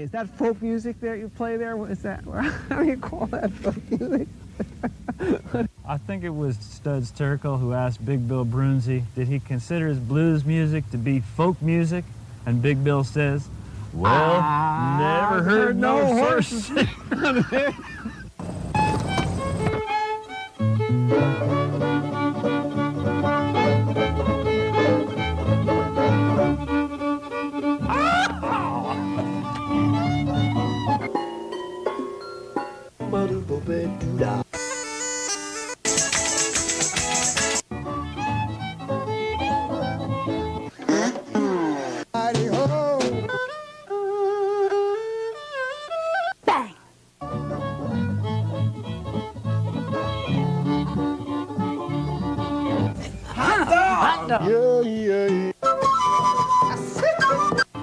Is that folk music that you play there? What is that? How do you call that folk music? I think it was Studs Terkel who asked Big Bill Brunzi, did he consider his blues music to be folk music? And Big Bill says, well, never heard no horse.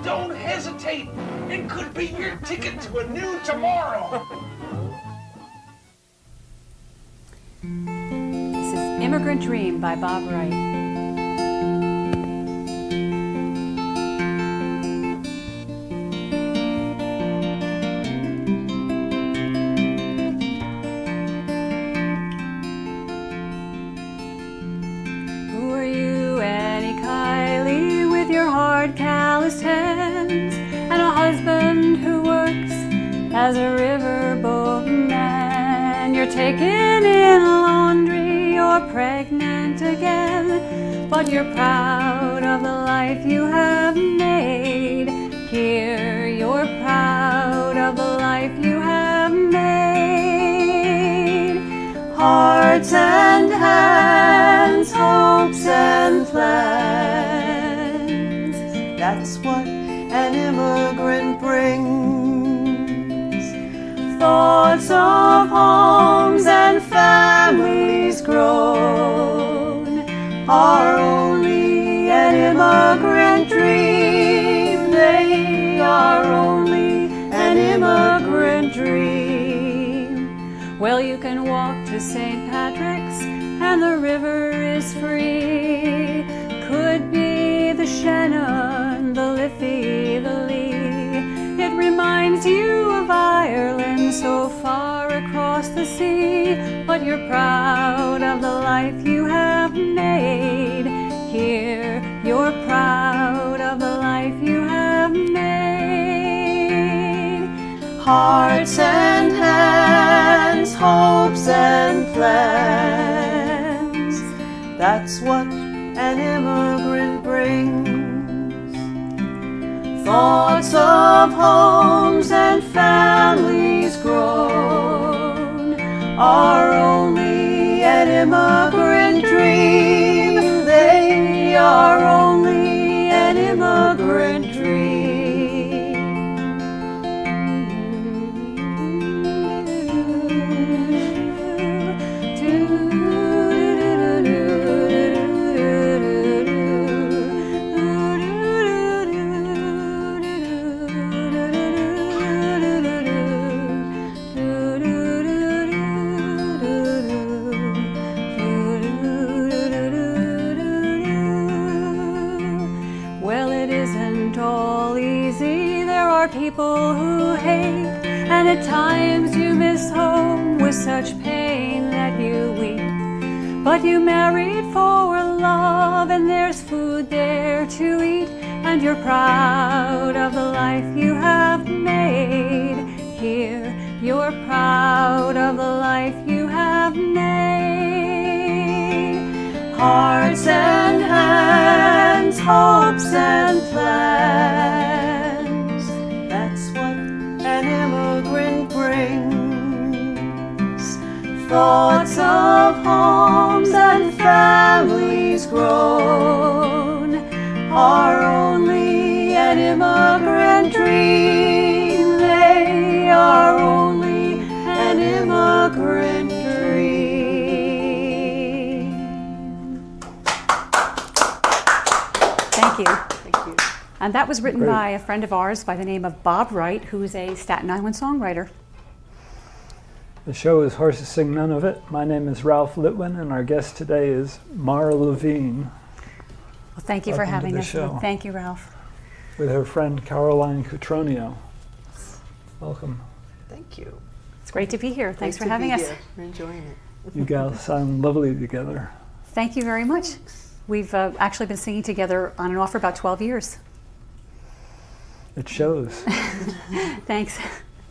Don't hesitate. It could be your ticket to a new tomorrow. This is Immigrant Dream by Bob Wright. Calloused hands, and a husband who works as a riverboat man. You're taken in laundry, you're pregnant again, but you're proud of the life you have made. Here, you're proud of the life you have made. Hearts and hands, hopes and plans. That's what an immigrant brings. Thoughts of homes and families grown are only an immigrant dream. They are only an immigrant dream. Well, you can walk to St. Patrick's and the river is free. Could be the Shannon, the Liffey, the Lee. It reminds you of Ireland so far across the sea. But you're proud of the life you have made. Here, you're proud of the life you have made. Hearts and hands, hopes and plans. That's what an immigrant brings. Thoughts of homes and families grown are only an immigrant dream. They are only an immigrant dream. People who hate, and at times you miss home with such pain that you weep. But you married for love, and there's food there to eat, and you're proud of the life you have made. Here, you're proud of the life you have made. Hearts and hands, hopes and plans. That's what an immigrant brings. Thoughts of homes and families grown are only an immigrant dream. They are only an immigrant dream. Thank you. And that was written by a friend of ours by the name of Bob Wright, who is a Staten Island songwriter. The show is Horses Sing None of It. My name is Ralph Litwin, and our guest today is Mara Levine. Well, thank you for having us. Thank you, Ralph. With her friend Carolyn Cutroneo. Welcome. Thank you. It's great to be here. Thanks for Great to having be us. here. We're enjoying it. You gals sound lovely together. Thank you very much. We've actually been singing together on and off for about 12 years. It shows. Thanks.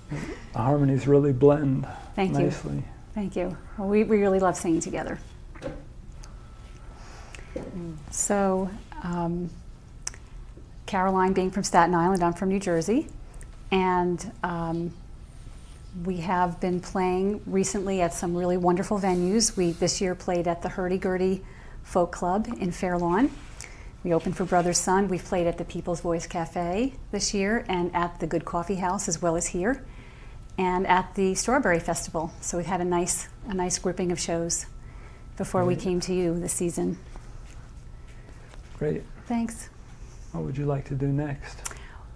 The harmonies really blend Thank you. nicely. Thank you. Well, we really love singing together. So, Caroline being from Staten Island, I'm from New Jersey. And we have been playing recently at some really wonderful venues. We this year played at the Hurdy-Gurdy Folk Club in Fair Lawn. We opened for Brother Sun. We've played at the People's Voice Cafe this year and at the Good Coffee House as well as here, and at the Strawberry Festival. So we've had a nice grouping of shows before we came to you this season. Great. Thanks. What would you like to do next?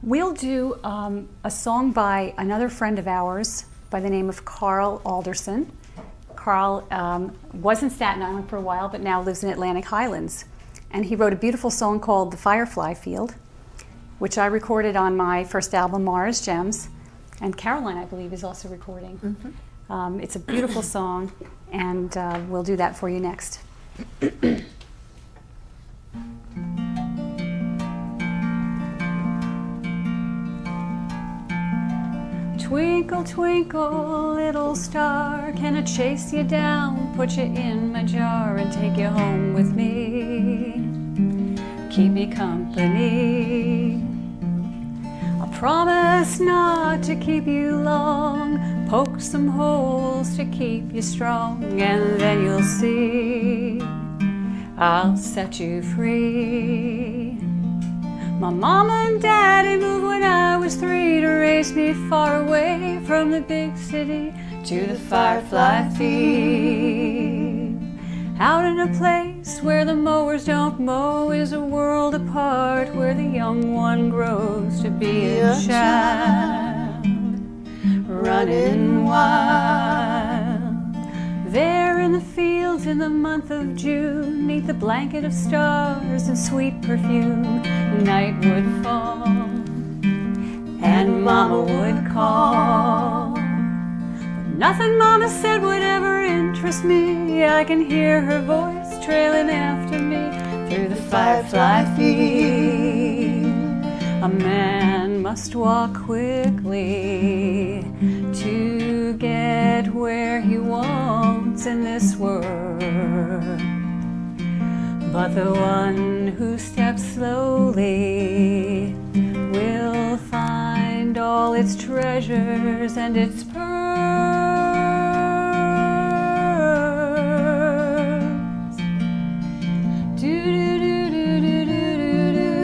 We'll do a song by another friend of ours by the name of Carl Alderson. Carl was in Staten Island for a while, but now lives in Atlantic Highlands. And he wrote a beautiful song called The Firefly Field, which I recorded on my first album, Mars Gems. And Caroline, I believe, is also recording. Mm-hmm. It's a beautiful song, and we'll do that for you next. Twinkle, twinkle, little star, can I chase you down, put you in my jar, and take you home with me? Keep me company. I promise not to keep you long, poke some holes to keep you strong, and then you'll see I'll set you free. My mama and daddy moved when I was 3 to raise me far away from the big city to the firefly field. Out in a place where the mowers don't mow is a world apart, where the young one grows to be a child, running wild. There in the fields in the month of June, 'neath the blanket of stars and sweet perfume, night would fall and Mama would call. But nothing Mama said would ever interest me. I can hear her voice trailing after me through the firefly field. A man must walk quickly to get where he wants in this world. But the one who steps slowly will find all its treasures and its pearls. Do do do do do do do do.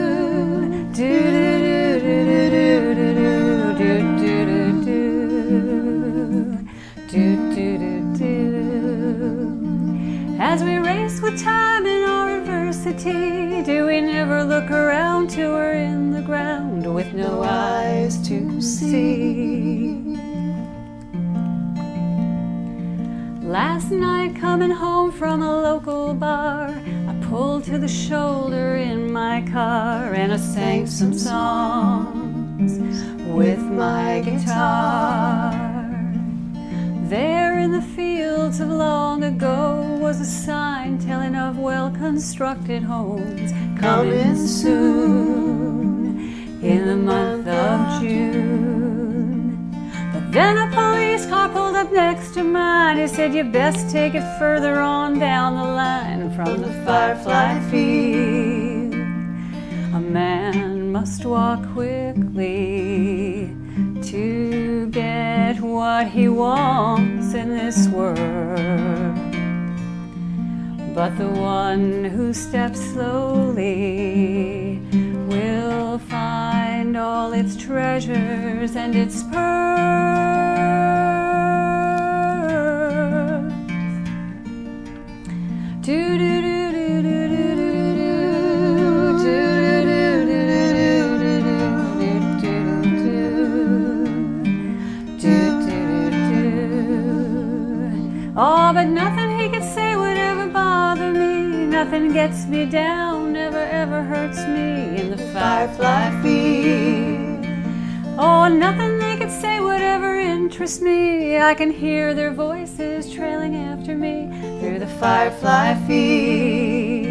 As we race with time in our adversity, do we never look around till we're in the ground with no eyes to see? Last night coming home from a local bar, I pulled to the shoulder in my car and I sang some songs with my guitar. There in the fields of long ago was a sign telling of well-constructed homes coming soon in the month of June. But then a police car pulled up next to mine. He said, you best take it further on down the line from the firefly field. A man must walk quickly to get what he wants in this world. But the one who steps slowly will find all its treasures and its pearls. Do do do do do do do do do do. Oh, but nothing he could say would ever bother me. Nothing gets me down, never ever hurts me in the firefly field. Oh, nothing they could could say whatever interests me. I can hear their voices trailing after me through the firefly field.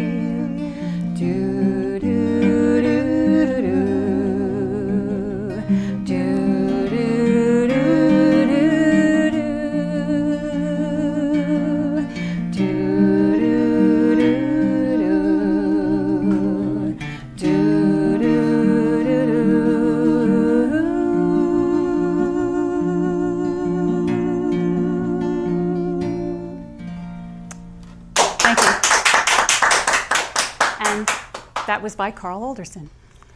Do, do, do, do, do. Do, do, do, do, do. Do, do, do, do. Do, do, do, Thank you. And that was by Carl Alderson.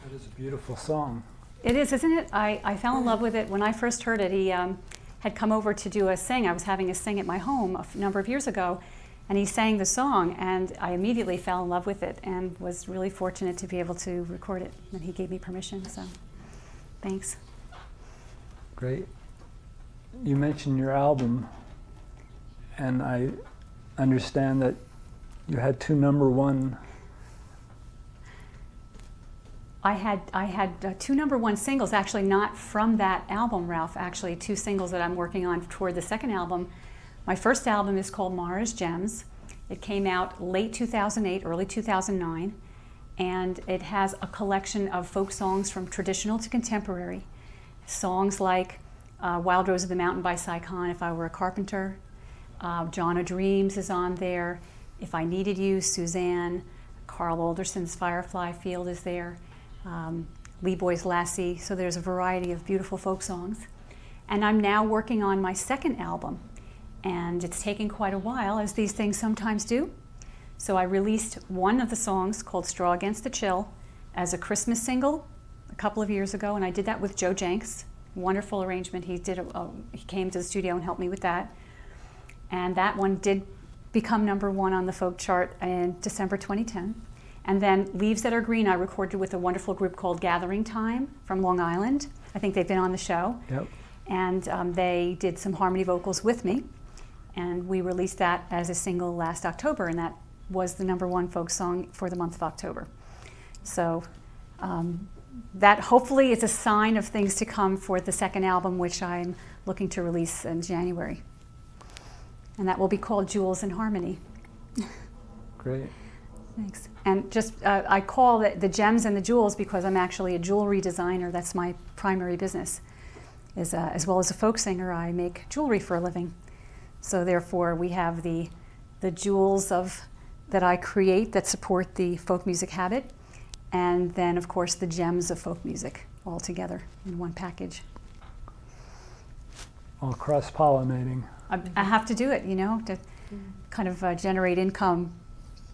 That is a beautiful song. It is, isn't it? I fell in love with it when I first heard it. He had come over to do a sing. I was having a sing at my home a number of years ago, and he sang the song, and I immediately fell in love with it and was really fortunate to be able to record it. And he gave me permission, so thanks. Great. You mentioned your album, and I understand that you had 2 #1. I had 2 #1 singles, actually not from that album, Ralph, actually 2 singles that I'm working on toward the second album. My first album is called Mara's Gems. It came out late 2008, early 2009, and it has a collection of folk songs from traditional to contemporary. Songs like Wild Rose of the Mountain by Cy Khan, If I Were a Carpenter, John O'Dreams is on there, If I Needed You, Suzanne, Carl Alderson's Firefly Field is there, Lee Boy's Lassie, so there's a variety of beautiful folk songs. And I'm now working on my second album, and it's taken quite a while, as these things sometimes do. So I released one of the songs called Straw Against the Chill as a Christmas single a couple of years ago, and I did that with Joe Jenks. Wonderful arrangement. He came to the studio and helped me with that. And that one did become #1 on the folk chart in December 2010. And then Leaves That Are Green I recorded with a wonderful group called Gathering Time from Long Island. I think they've been on the show. Yep. And they did some harmony vocals with me. And we released that as a single last October, and that was the #1 folk song for the month of October. So that hopefully is a sign of things to come for the second album, which I'm looking to release in January. And that will be called Jewels in Harmony. Great. Thanks. And just, I call it the gems and the jewels because I'm actually a jewelry designer. That's my primary business. As well as a folk singer, I make jewelry for a living. So therefore, we have the jewels that I create that support the folk music habit, and then, of course, the gems of folk music all together in one package. All cross-pollinating. I have to do it, to kind of generate income.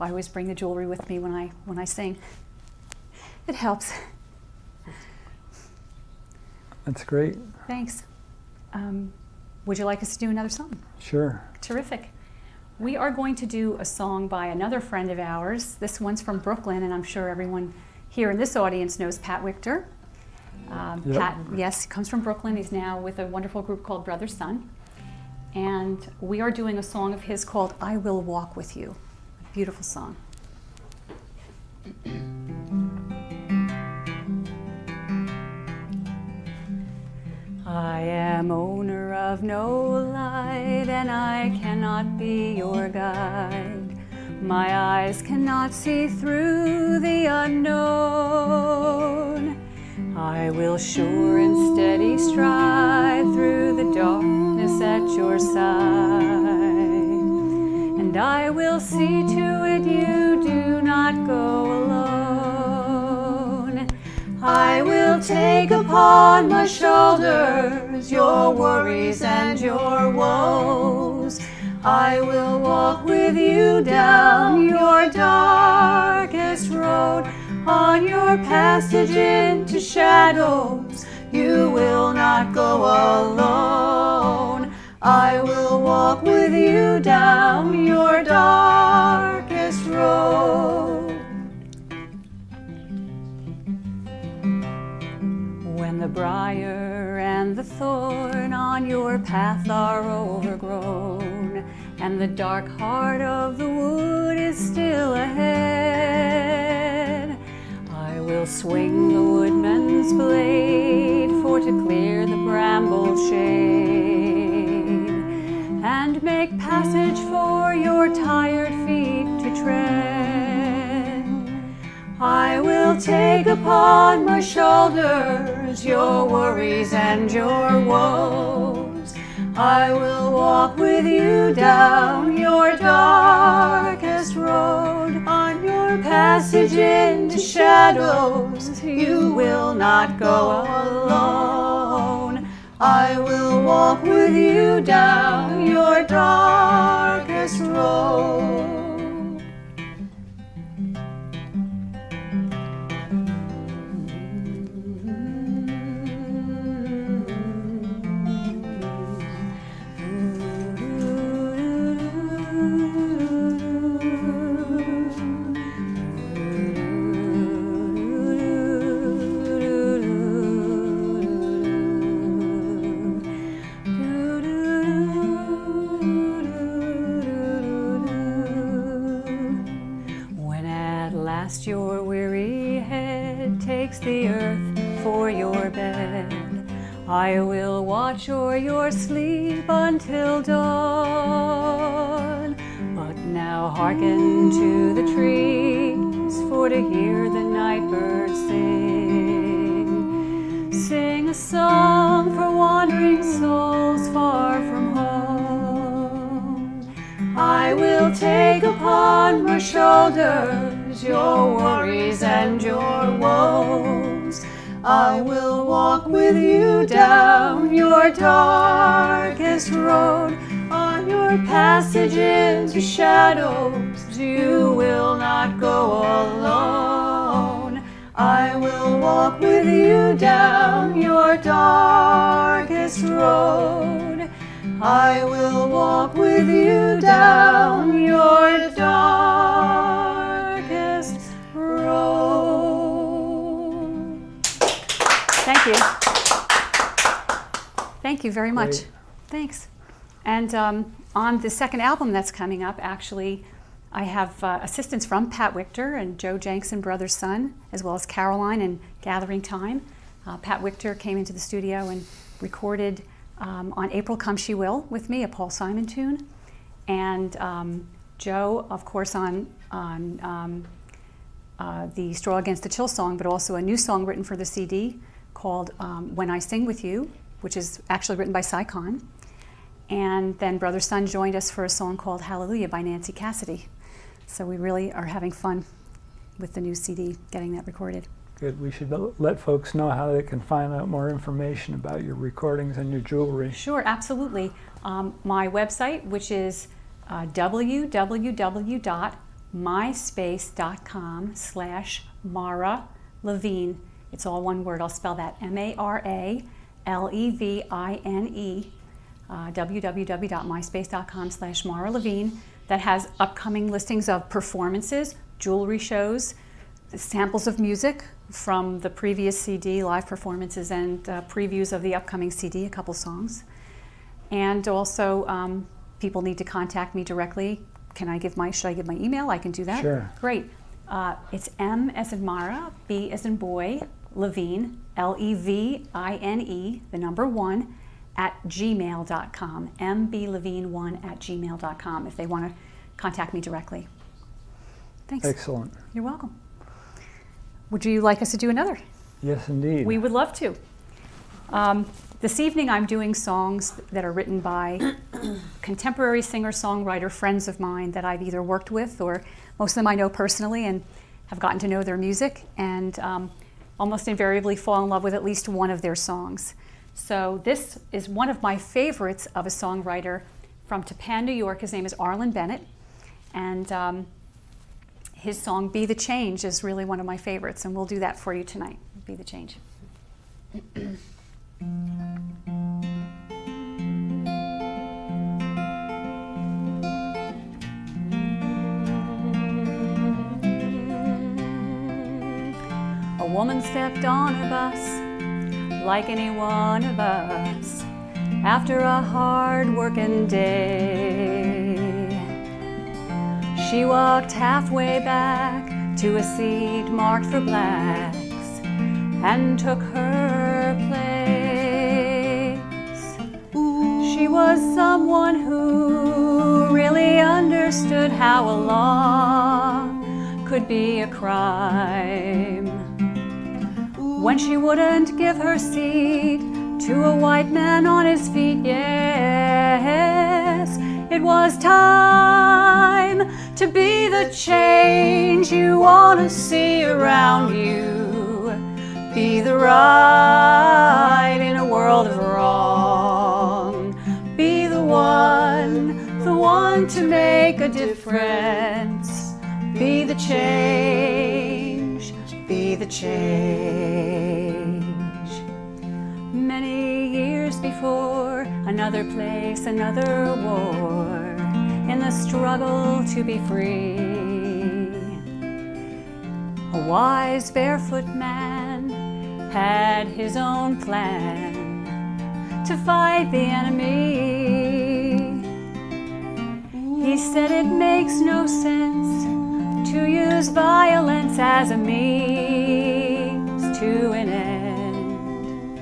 I always bring the jewelry with me when I sing. It helps. That's great. Thanks. Would you like us to do another song? Sure. Terrific. We are going to do a song by another friend of ours. This one's from Brooklyn, and I'm sure everyone here in this audience knows Pat Wichter. Yep. Pat, yes, comes from Brooklyn. He's now with a wonderful group called Brother Sun. And we are doing a song of his called I Will Walk With You. A beautiful song. I am owner of no light, and I cannot be your guide. My eyes cannot see through the unknown. I will sure and steady stride through the darkness at your side. And I will see to it you do not go alone. I will take upon my shoulders your worries and your woes. I will walk with you down your darkest road. On your passage into shadows, you will not go alone. I will walk with you down your darkest road. When the briar and the thorn on your path are overgrown, and the dark heart of the wood is still ahead, I will swing the woodman's blade for to clear the bramble shade, and make passage for your tired feet to tread. I will take upon my shoulders your worries and your woes. I will walk with you down your darkest road. On your passage into shadows, you will not go alone. I will walk with you down your darkest road. Your weary head takes the earth for your bed, I will watch o'er your sleep until dawn. But now hearken to the trees, for to hear the night birds sing. Sing a song for wandering souls far from home. I will take upon my shoulders your worries and your woes. I will walk with you down your darkest road. On your passage into shadows, you will not go alone. I will walk with you down your darkest road. I will walk with you down your darkest road. Thank you. Thank you very much. Great. Thanks. And on the second album that's coming up, actually, I have assistance from Pat Wichter and Joe Jenks, brother's son, as well as Caroline and Gathering Time. Pat Wichter came into the studio and recorded on April Come She Will with me, a Paul Simon tune. And Joe, of course, on the Straw Against the Chill song, but also a new song written for the CD called When I Sing With You, which is actually written by Cy Khan. And then Brother Son joined us for a song called Hallelujah by Nancy Cassidy. So we really are having fun with the new CD, getting that recorded. Good. We should let folks know how they can find out more information about your recordings and your jewelry. Sure, absolutely. My website, which is www.myspace.com/Mara Levine. It's all one word. I'll spell that MARALEVINE. www.myspace.com/Mara Levine. That has upcoming listings of performances, jewelry shows, samples of music from the previous CD, live performances, and previews of the upcoming CD, a couple songs. And also, people need to contact me directly. Should I give my email? I can do that. Sure. Great. It's M as in Mara, B as in boy, Levine, LEVINE, the number 1, @gmail.com. mblevine1@gmail.com if they want to contact me directly. Thanks. Excellent. You're welcome. Would you like us to do another? Yes, indeed. We would love to. This evening I'm doing songs that are written by contemporary singer-songwriter friends of mine that I've either worked with, or most of them I know personally and have gotten to know their music, and almost invariably fall in love with at least one of their songs. So this is one of my favorites of a songwriter from Tappan, New York. His name is Arlen Bennett, and his song Be the Change is really one of my favorites, and we'll do that for you tonight. Be the Change. A woman stepped on a bus like any one of us after a hard-working day. She walked halfway back to a seat marked for blacks and took her place. She was someone who really understood how a law could be a crime. When she wouldn't give her seat to a white man on his feet, yes, it was time to be the change you want to see around you. Be the right in a world of wrong. Be the one to make a difference. Be the change, be the change. Many years before, another place, another war, in the struggle to be free, a wise barefoot man had his own plan to fight the enemy. He said it makes no sense to use violence as a means to an end.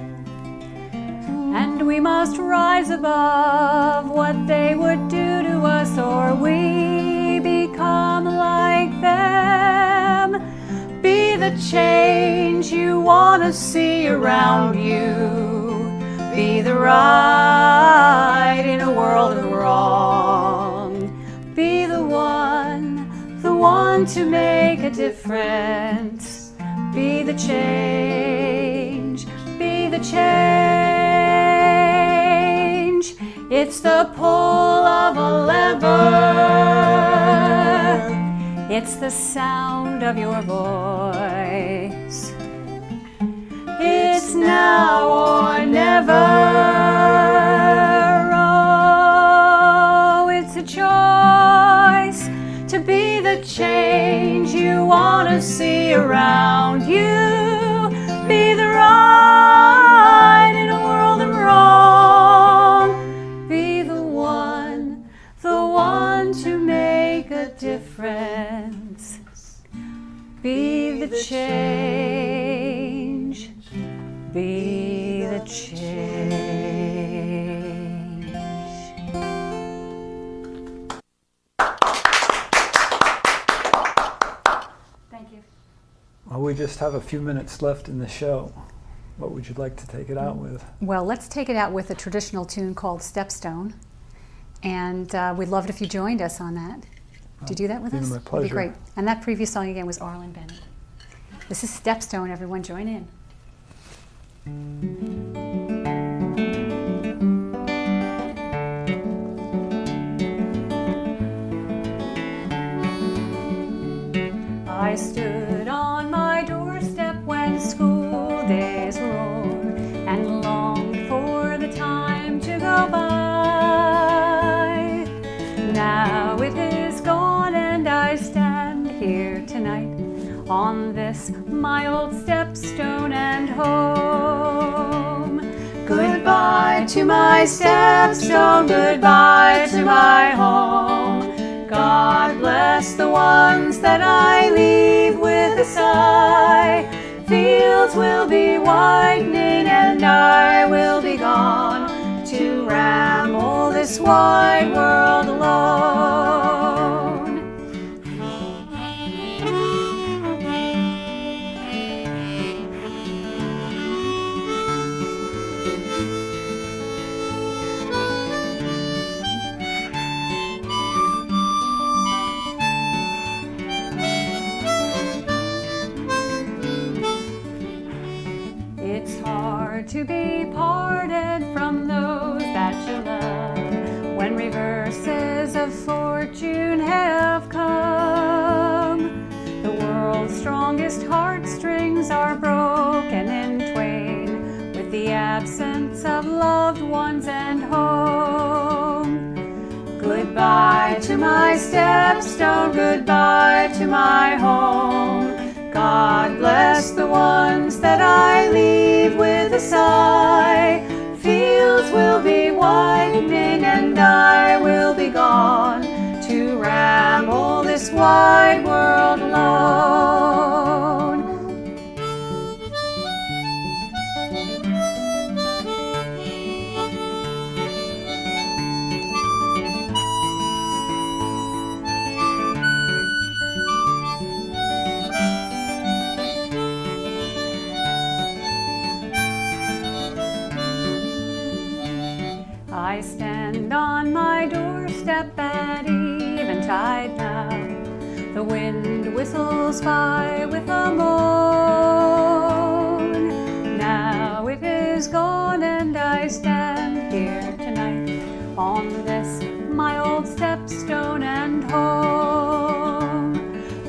And we must rise above what they would do to us, or we become like them. Be the change you want to see around you. Be the right in a world of wrong. Be the one to make a difference. Be the change, be the change. It's the pull of a lever. It's the sound of your voice. It's now or never. Oh, it's a choice to be the change you want to see around you. Be the right in a world of wrong. Be the one to make a difference. Be the change. Be the change. Thank you. Well, we just have a few minutes left in the show. What would you like to take it out with? Well, let's take it out with a traditional tune called Stepstone. And we'd love it if you joined us on that. Would you do that with us? My pleasure. That'd be great. And that previous song again was Arlen Bennett. This is Stepstone. Everyone join in. I stood on my doorstep when school days were o'er and longed for the time to go by. Now it is gone and I stand here tonight on this my old stepstone and home. Goodbye to my stepstone, goodbye to my home. God bless the ones that I leave with a sigh. Fields will be widening and I will be gone to ramble this wide world alone. To be parted from those that you love when reverses of fortune have come. The world's strongest heartstrings are broken in twain with the absence of loved ones and home. Goodbye to my stepstone, goodbye to my home. God bless the ones that I leave with a sigh. Fields will be widening and I will be gone to ramble this wide world alone. The wind whistles by with a moan. Now it is gone and I stand here tonight on this my old stepstone and home.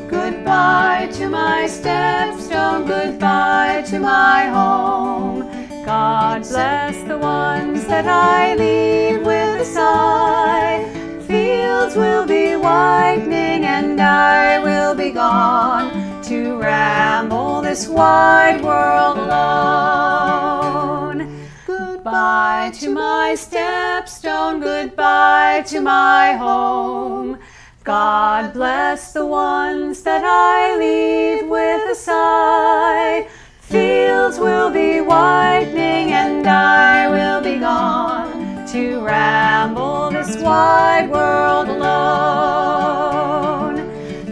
Goodbye to my stepstone, goodbye to my home. God bless the ones that I leave with a sigh. Fields will be widening and I will be gone to ramble this wide world alone. Goodbye to my stepstone, goodbye to my home. God bless the ones that I leave with a sigh. Fields will be widening and I will be gone to ramble this wide world alone.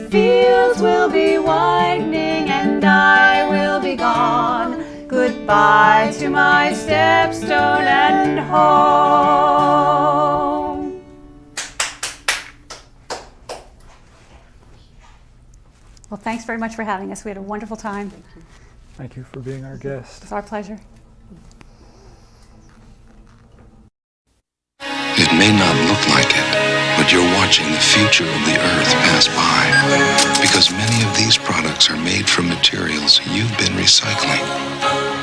Fields will be widening and I will be gone. Goodbye to my stepstone and home. Well, thanks very much for having us. We had a wonderful time. Thank you for being our guest. It's our pleasure. It may not look like it, but you're watching the future of the earth pass by, because many of these products are made from materials you've been recycling.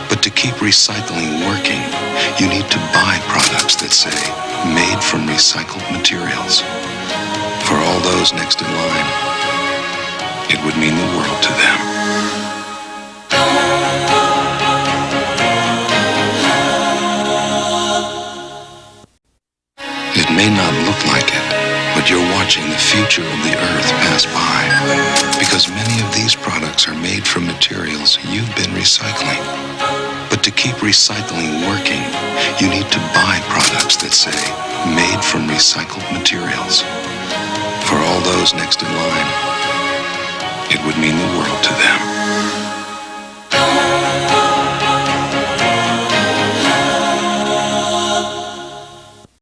But to keep recycling working, you need to buy products that say, made from recycled materials. For all those next in line, it would mean the world to them. It may not look like it, but you're watching the future of the earth pass by, because many of these products are made from materials you've been recycling. But to keep recycling working, you need to buy products that say, made from recycled materials. For all those next in line, it would mean the world to them.